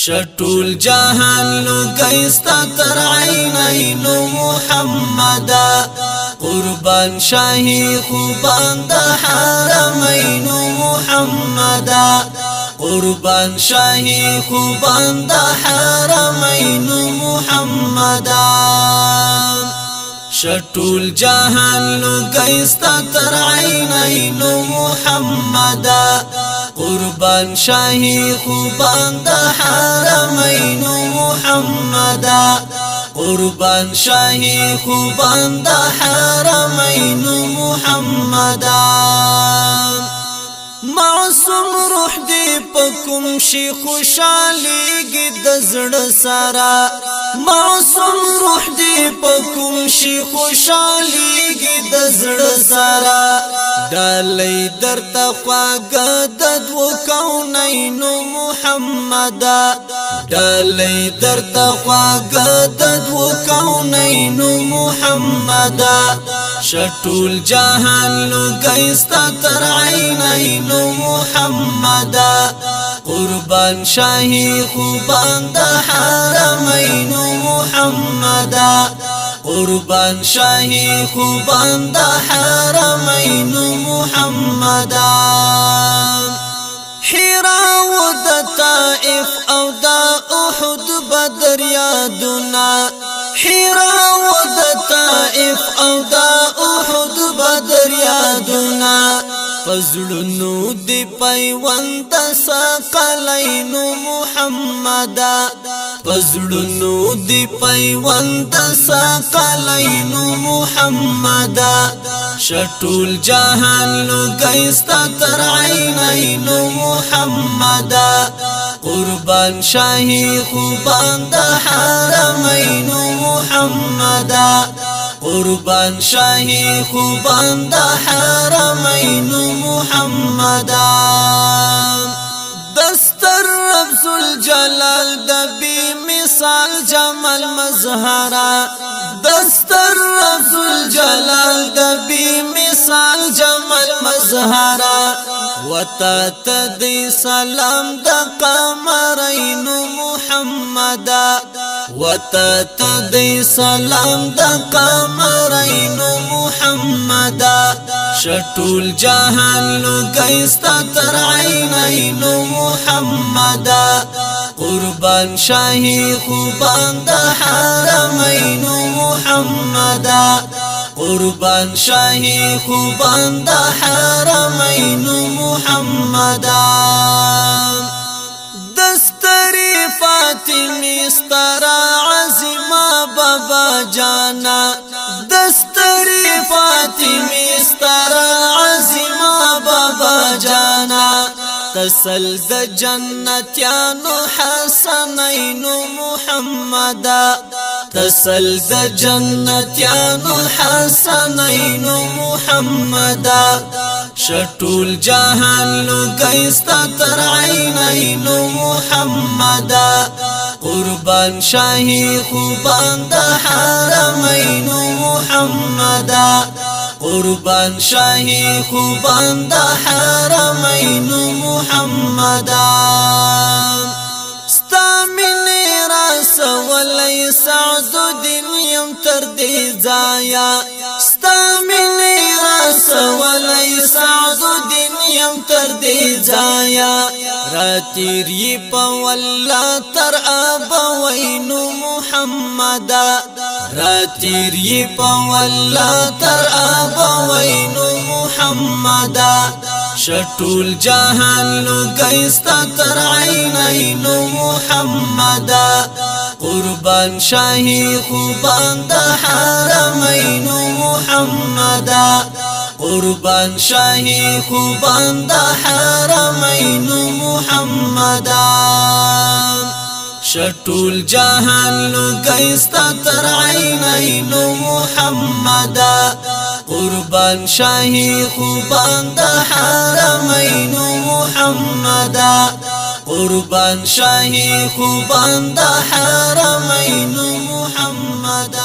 شټول جهان لګیستا تر عینین محمد قربان شاهی خوبان د حرمین محمد قربان شاهی خوبان د حرمین محمد شټول جهان لګیستا تر عینین محمد قربان شاهی خوبان د حرمین محمد قربان شاهی خوبان د حرمین محمد معصوم روح دی پکم شي خوشاليږي د زړه سره معصوم روح دی پکم شي خوشاليږي د زړه سره ډالۍ درته خواږه د دوه کونین محمد ډالۍ درته خواږه د دوه کونین محمد شټول جهان لګیستا تر عینین محمد قربان شاهی خوبان د حرمین محمد قربان شاهی خوبان د حرمین محمد حرا و د طائف او د احد بدر یادنا حرا و د طائف او د احد بدر یادنا فزړونو دی پیوند ثقلین محمد فزړونو دی پیوند ثقلین محمد شټول جهان لګیستا تر عینین محمد قربان شاهی خوبان د حرمین محمد قربان شاهی خوبان د حرمین محمد دستر رب الجلال د بی مثال جمال مظهرا دستر رب الجلال د بی مثال جمال مظهرا وتا تدی سلام د قمرین محمد وتا تدی سلام د قمرین محمد شټول جهان لګیستا تر عینین محمد قربان شاهی خوبان د حرمین محمد قربان شاهی خوبان د حرمین محمد دستری فاطمی سترا عظیمه بابا جانا دستری فاطمی سترا عظیمه بابا جانا تسل د جنتیانو حسنین محمد تسل د جنتیانو حسنین محمد شټول جهان لګیستا تر عینین محمد قربان شاهی خوبان د حرمین محمد قربان شاهی خوبان د حرمین محمد ستامن راس ولی سعد دین یم تر دی زایا ستامن راس ولی سعد دین یم تر دی زایا راتیری په والله تر ابوین محمد راتیری په والله تر ابوین محمد شټول جهان لګیستا تر عینین محمد قربان شاهی خوبان د حرمین محمد قربان شاهی خوبان د حرمین محمد شټول جهان لګیستا تر عینین محمد قربان شاهی خوبان د حرمین محمد قربان شاهی خوبان د حرمین محمد